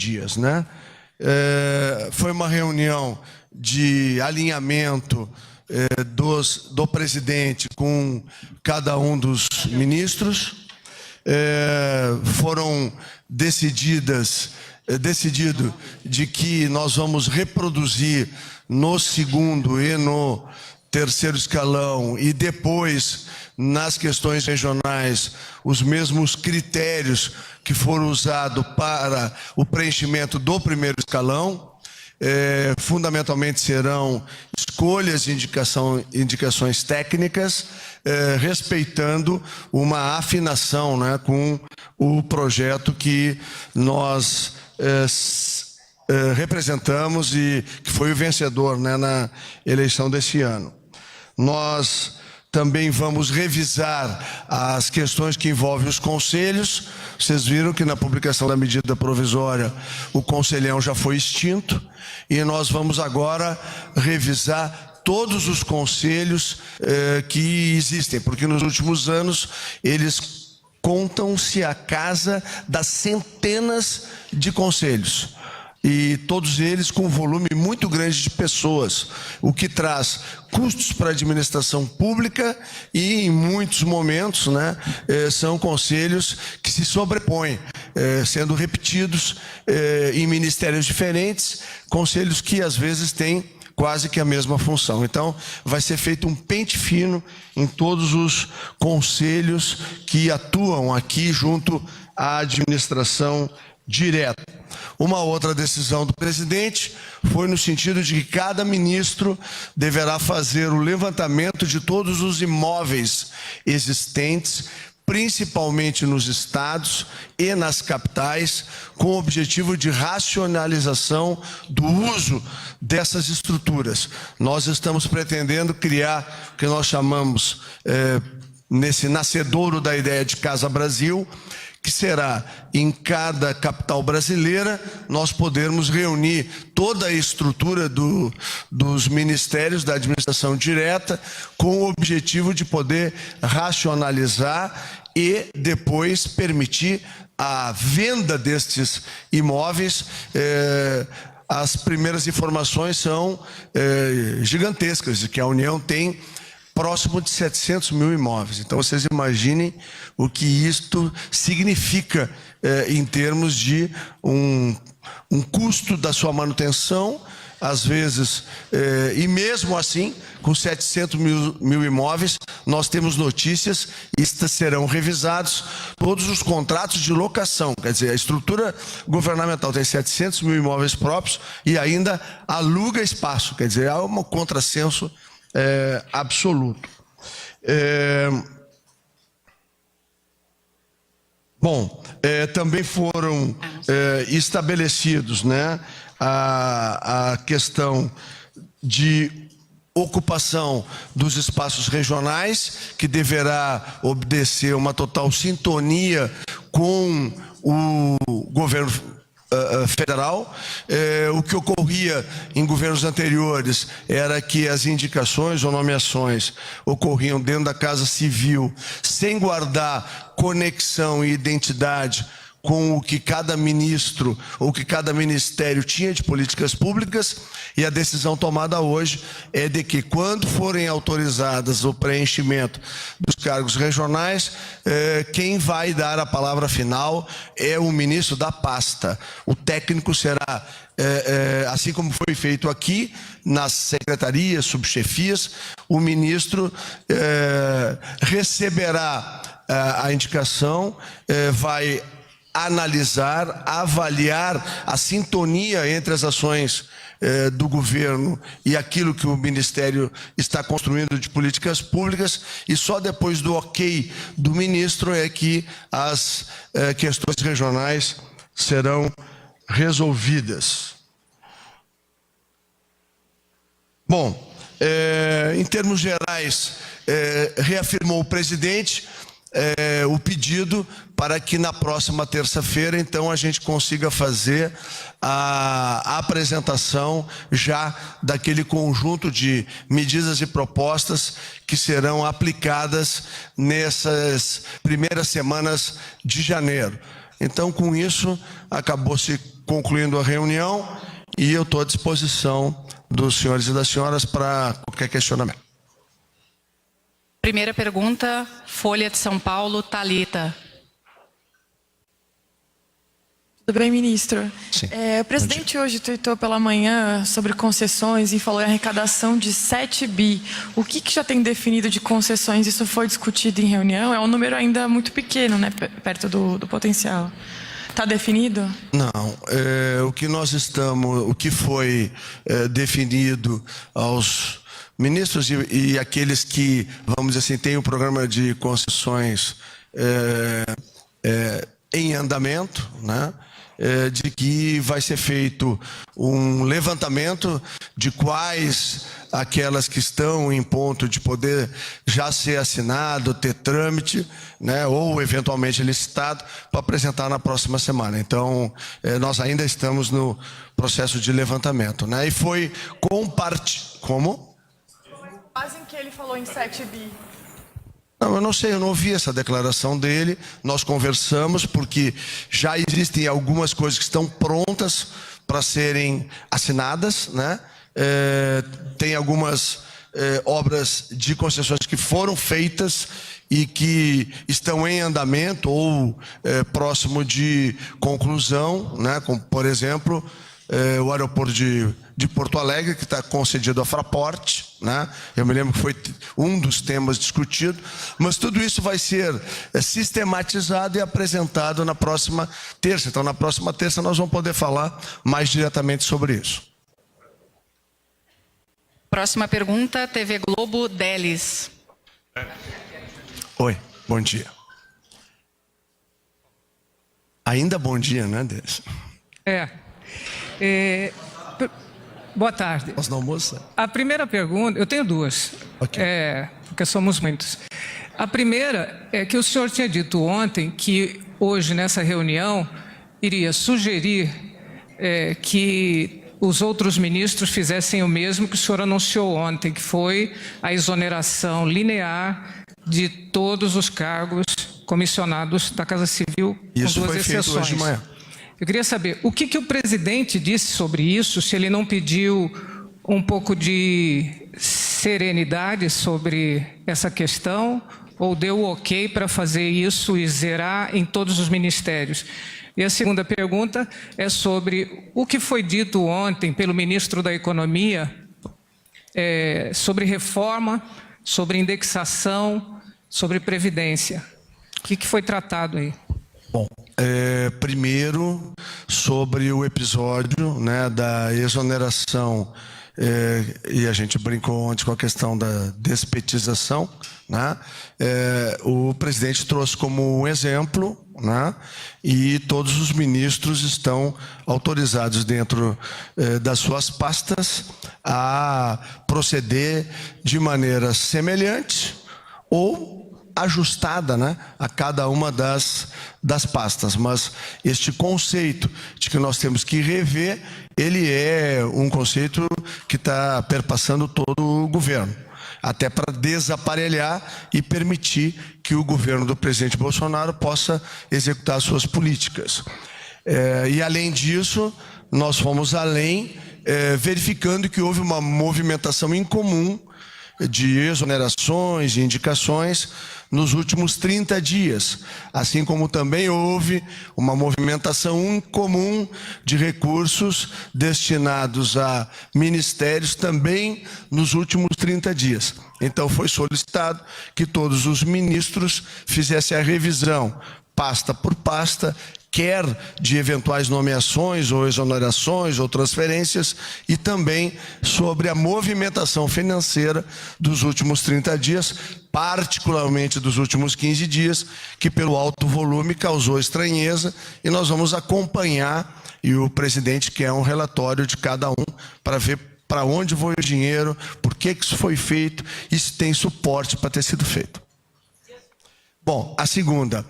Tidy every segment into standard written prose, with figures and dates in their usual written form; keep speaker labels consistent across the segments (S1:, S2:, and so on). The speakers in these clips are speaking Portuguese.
S1: dias, né? Foi uma reunião de alinhamento do presidente com cada um dos ministros. Foram decidido de que nós vamos reproduzir no segundo e no terceiro escalão e depois nas questões regionais os mesmos critérios que foram usados para o preenchimento do primeiro escalão. Fundamentalmente serão escolhas e indicações técnicas, respeitando uma afinação, né, com o projeto que nós representamos e que foi o vencedor, né, na eleição desse ano. Nós também vamos revisar as questões que envolvem os conselhos. Vocês viram que na publicação da medida provisória o conselhão já foi extinto e nós vamos agora revisar todos os conselhos que existem, porque nos últimos anos eles contam-se a casa das centenas de conselhos. E todos eles com um volume muito grande de pessoas, o que traz custos para a administração pública e, em muitos momentos, né, são conselhos que se sobrepõem, sendo repetidos em ministérios diferentes, conselhos que, às vezes, têm quase que a mesma função. Então, vai ser feito um pente fino em todos os conselhos que atuam aqui junto à administração direta. Uma outra decisão do presidente foi no sentido de que cada ministro deverá fazer o levantamento de todos os imóveis existentes, principalmente nos estados e nas capitais, com o objetivo de racionalização do uso dessas estruturas. Nós estamos pretendendo criar o que nós chamamos, nesse nascedouro da ideia de Casa Brasil, que será em cada capital brasileira nós podermos reunir toda a estrutura dos ministérios da administração direta com o objetivo de poder racionalizar e depois permitir a venda destes imóveis. As primeiras informações são gigantescas, de que a União tem próximo de 700 mil imóveis. Então, vocês imaginem o que isto significa em termos de um custo da sua manutenção, às vezes, e mesmo assim, com 700 mil imóveis, nós temos notícias, e estas serão revisados, todos os contratos de locação, quer dizer, a estrutura governamental tem 700 mil imóveis próprios e ainda aluga espaço, quer dizer, há um contrassenso absoluto. Também foram estabelecidos, né, a questão de ocupação dos espaços regionais, que deverá obedecer uma total sintonia com o governo federal. O que ocorria em governos anteriores era que as indicações ou nomeações ocorriam dentro da Casa Civil sem guardar conexão e identidade com o que cada ministro ou que cada ministério tinha de políticas públicas, e a decisão tomada hoje é de que, quando forem autorizadas o preenchimento dos cargos regionais, quem vai dar a palavra final é o ministro da pasta. O técnico será, assim como foi feito aqui, nas secretarias, subchefias, o ministro receberá a indicação, vai analisar, avaliar a sintonia entre as ações do governo e aquilo que o Ministério está construindo de políticas públicas, e só depois do ok do ministro é que as questões regionais serão resolvidas. Bom, em termos gerais, reafirmou o presidente o pedido para que na próxima terça-feira, então, a gente consiga fazer a apresentação já daquele conjunto de medidas e propostas que serão aplicadas nessas primeiras semanas de janeiro. Então, com isso, acabou se concluindo a reunião e eu estou à disposição dos senhores e das senhoras para qualquer questionamento.
S2: Primeira pergunta, Folha de São Paulo, Thalita.
S3: Tudo bem, ministro?
S1: Sim.
S3: O presidente hoje tuitou pela manhã sobre concessões e falou em arrecadação de 7 bi. O que já tem definido de concessões? Isso foi discutido em reunião? É um número ainda muito pequeno, né, perto do potencial. Está definido?
S1: Não. O que foi definido aos ministros e aqueles que, vamos dizer assim, têm o programa de concessões em andamento, né? De que vai ser feito um levantamento de quais aquelas que estão em ponto de poder já ser assinado, ter trâmite, né, ou eventualmente licitado, para apresentar na próxima semana. Então, nós ainda estamos no processo de levantamento, né? E foi compartilhado. Como?
S3: Quase em que ele falou em 7 bi.
S1: Não, eu não sei, eu não ouvi essa declaração dele. Nós conversamos porque já existem algumas coisas que estão prontas para serem assinadas, né? Tem algumas obras de concessões que foram feitas e que estão em andamento ou próximo de conclusão, né? Como, por exemplo, o aeroporto de Porto Alegre, que está concedido à Fraport, né? Eu me lembro que foi um dos temas discutidos, mas tudo isso vai ser sistematizado e apresentado na próxima terça. Então, na próxima terça nós vamos poder falar mais diretamente sobre isso.
S2: Próxima pergunta, TV Globo, Delis.
S1: Oi, bom dia. Ainda bom dia, né, Delis?
S4: Boa tarde.
S1: Nós não almoçamos?
S4: A primeira pergunta, eu tenho duas,
S1: Ok.
S4: porque somos muitos. A primeira é que o senhor tinha dito ontem que hoje, nessa reunião, iria sugerir que os outros ministros fizessem o mesmo que o senhor anunciou ontem, que foi a exoneração linear de todos os cargos comissionados da Casa Civil,
S1: Isso
S4: com duas
S1: foi feito
S4: exceções.
S1: hoje de manhã.
S4: Eu queria saber, o que o presidente disse sobre isso, se ele não pediu um pouco de serenidade sobre essa questão, ou deu o ok para fazer isso e zerar em todos os ministérios? E a segunda pergunta é sobre o que foi dito ontem pelo ministro da Economia sobre reforma, sobre indexação, sobre previdência. O que foi tratado aí?
S1: Bom, primeiro, sobre o episódio, né, da exoneração, e a gente brincou ontem com a questão da despetização, né? O presidente trouxe como um exemplo, né, e todos os ministros estão autorizados dentro das suas pastas a proceder de maneira semelhante ou ajustada, né, a cada uma das pastas. Mas este conceito de que nós temos que rever, ele é um conceito que está perpassando todo o governo, até para desaparelhar e permitir que o governo do presidente Bolsonaro possa executar suas políticas. E além disso, nós fomos além, verificando que houve uma movimentação incomum de exonerações e indicações nos últimos 30 dias, assim como também houve uma movimentação incomum de recursos destinados a ministérios também nos últimos 30 dias. Então foi solicitado que todos os ministros fizessem a revisão, pasta por pasta, quer de eventuais nomeações ou exonerações ou transferências, e também sobre a movimentação financeira dos últimos 30 dias, particularmente dos últimos 15 dias, que pelo alto volume causou estranheza, e nós vamos acompanhar, e o presidente quer um relatório de cada um para ver para onde foi o dinheiro, por que isso foi feito e se tem suporte para ter sido feito. Bom, a segunda,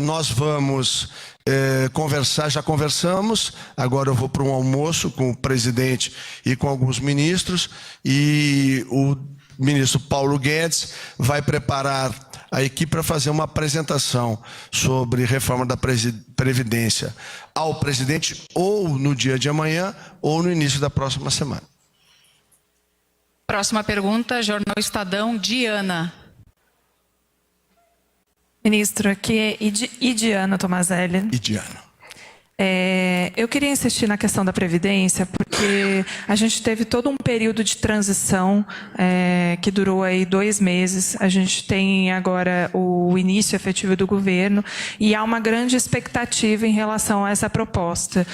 S1: nós vamos conversar, já conversamos, agora eu vou para um almoço com o presidente e com alguns ministros, e ministro Paulo Guedes vai preparar a equipe para fazer uma apresentação sobre reforma da Previdência ao presidente ou no dia de amanhã ou no início da próxima semana.
S2: Próxima pergunta, Jornal Estadão, Diana.
S5: Ministro, aqui é Idiana Tomazelli.
S1: Idiana.
S5: Eu queria insistir na questão da Previdência, porque a gente teve todo um período de transição que durou aí 2 meses. A gente tem agora o início efetivo do governo e há uma grande expectativa em relação a essa proposta.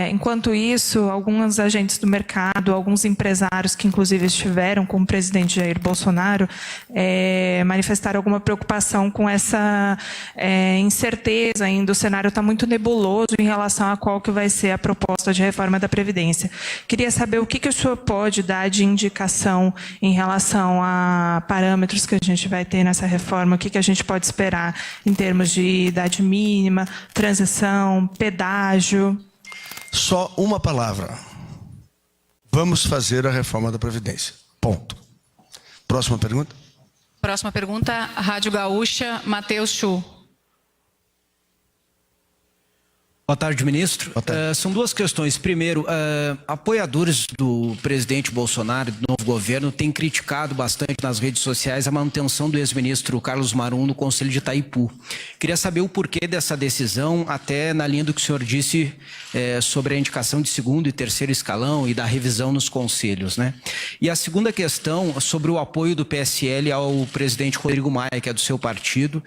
S5: Enquanto isso, alguns agentes do mercado, alguns empresários que inclusive estiveram com o presidente Jair Bolsonaro, manifestaram alguma preocupação com essa incerteza ainda. O cenário está muito nebuloso em relação a qual que vai ser a proposta de reforma da Previdência. Queria saber o que o senhor pode dar de indicação em relação a parâmetros que a gente vai ter nessa reforma, o que a gente pode esperar em termos de idade mínima, transição, pedágio.
S1: Só uma palavra. Vamos fazer a reforma da Previdência. Ponto. Próxima pergunta.
S2: Próxima pergunta, Rádio Gaúcha, Matheus Chu.
S6: Boa tarde, ministro.
S1: Boa tarde.
S6: São 2 questões. Primeiro, apoiadores do presidente Bolsonaro e do novo governo têm criticado bastante nas redes sociais a manutenção do ex-ministro Carlos Marum no Conselho de Itaipu. Queria saber o porquê dessa decisão, até na linha do que o senhor disse sobre a indicação de 2º e 3º escalão e da revisão nos conselhos, né? E a segunda questão, sobre o apoio do PSL ao presidente Rodrigo Maia, que é do seu partido,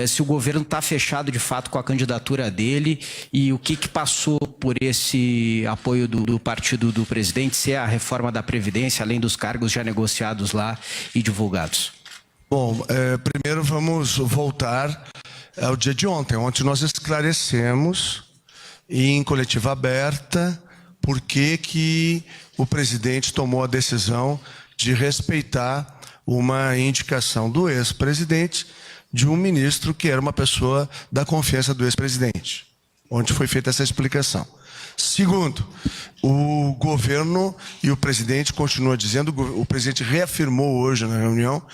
S6: se o governo está fechado de fato com a candidatura dele e o que passou por esse apoio do partido do presidente, se é a reforma da Previdência, além dos cargos já negociados lá e divulgados.
S1: Bom, primeiro vamos voltar ao dia de ontem. Ontem nós esclarecemos em coletiva aberta por que o presidente tomou a decisão de respeitar uma indicação do ex-presidente de um ministro que era uma pessoa da confiança do ex-presidente. Onde foi feita essa explicação. Segundo, o governo e o presidente continuam dizendo, o presidente reafirmou hoje na reunião,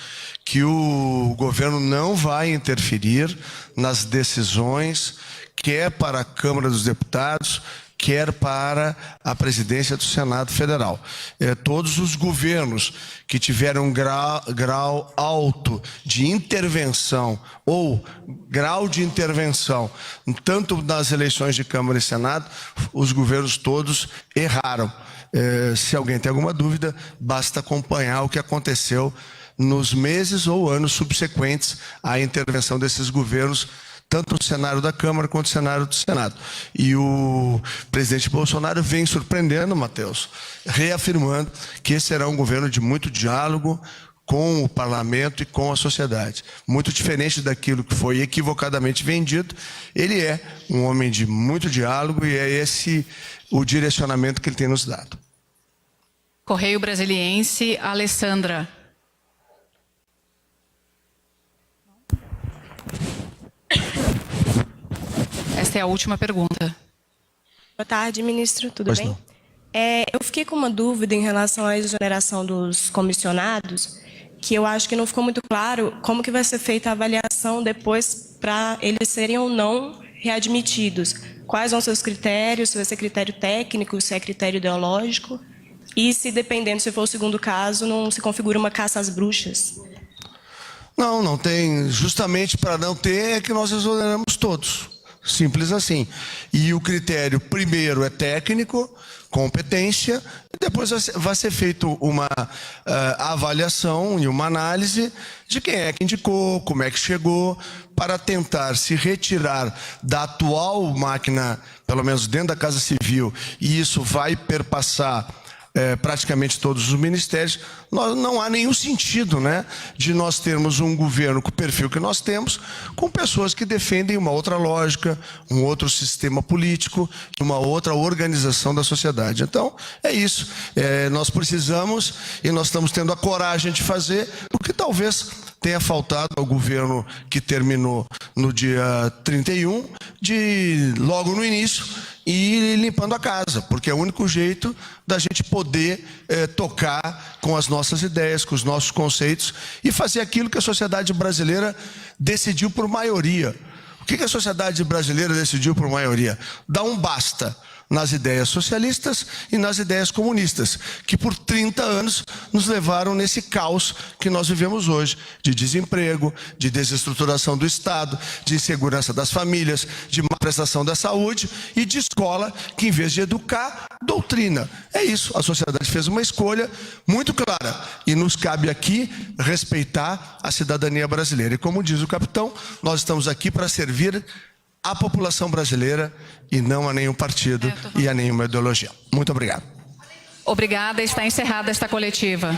S1: que o governo não vai interferir nas decisões, quer para a Câmara dos Deputados, quer para a presidência do Senado Federal. Todos os governos que tiveram um grau alto de intervenção ou grau de intervenção, tanto nas eleições de Câmara e Senado, os governos todos erraram. Se alguém tem alguma dúvida, basta acompanhar o que aconteceu nos meses ou anos subsequentes à intervenção desses governos, tanto no cenário da Câmara quanto no cenário do Senado. E o presidente Bolsonaro vem surpreendendo, Matheus, reafirmando que esse será um governo de muito diálogo com o parlamento e com a sociedade. Muito diferente daquilo que foi equivocadamente vendido, ele é um homem de muito diálogo e é esse o direcionamento que ele tem nos dado.
S2: Correio Brasiliense, Alessandra. Esta é a última pergunta.
S7: Boa tarde, ministro. Tudo
S1: Pois
S7: bem?
S1: não.
S7: Eu fiquei com uma dúvida em relação à exoneração dos comissionados, que eu acho que não ficou muito claro como que vai ser feita a avaliação depois para eles serem ou não readmitidos. Quais vão ser os critérios, se vai ser critério técnico, se é critério ideológico, e se, dependendo, se for o segundo caso, não se configura uma caça às bruxas.
S1: Não tem. Justamente para não ter é que nós exoneramos todos. Simples assim. E o critério primeiro é técnico, competência, e depois vai ser feito uma avaliação e uma análise de quem é que indicou, como é que chegou, para tentar se retirar da atual máquina, pelo menos dentro da Casa Civil, e isso vai perpassar praticamente todos os ministérios. Não há nenhum sentido, né, de nós termos um governo com o perfil que nós temos, com pessoas que defendem uma outra lógica, um outro sistema político, uma outra organização da sociedade. Então, é isso. Nós precisamos, e nós estamos tendo a coragem de fazer, o que talvez tenha faltado ao governo que terminou no dia 31, de logo no início, ir limpando a casa, porque é o único jeito da gente poder tocar com as nossas ideias, com os nossos conceitos e fazer aquilo que a sociedade brasileira decidiu por maioria. O que a sociedade brasileira decidiu por maioria? Dar um basta nas ideias socialistas e nas ideias comunistas, que por 30 anos nos levaram nesse caos que nós vivemos hoje, de desemprego, de desestruturação do Estado, de insegurança das famílias, de má prestação da saúde e de escola que, em vez de educar, doutrina. É isso, a sociedade fez uma escolha muito clara e nos cabe aqui respeitar a cidadania brasileira. E como diz o capitão, nós estamos aqui para servir a população brasileira e não a nenhum partido e a nenhuma ideologia. Muito obrigado.
S2: Obrigada, está encerrada esta coletiva.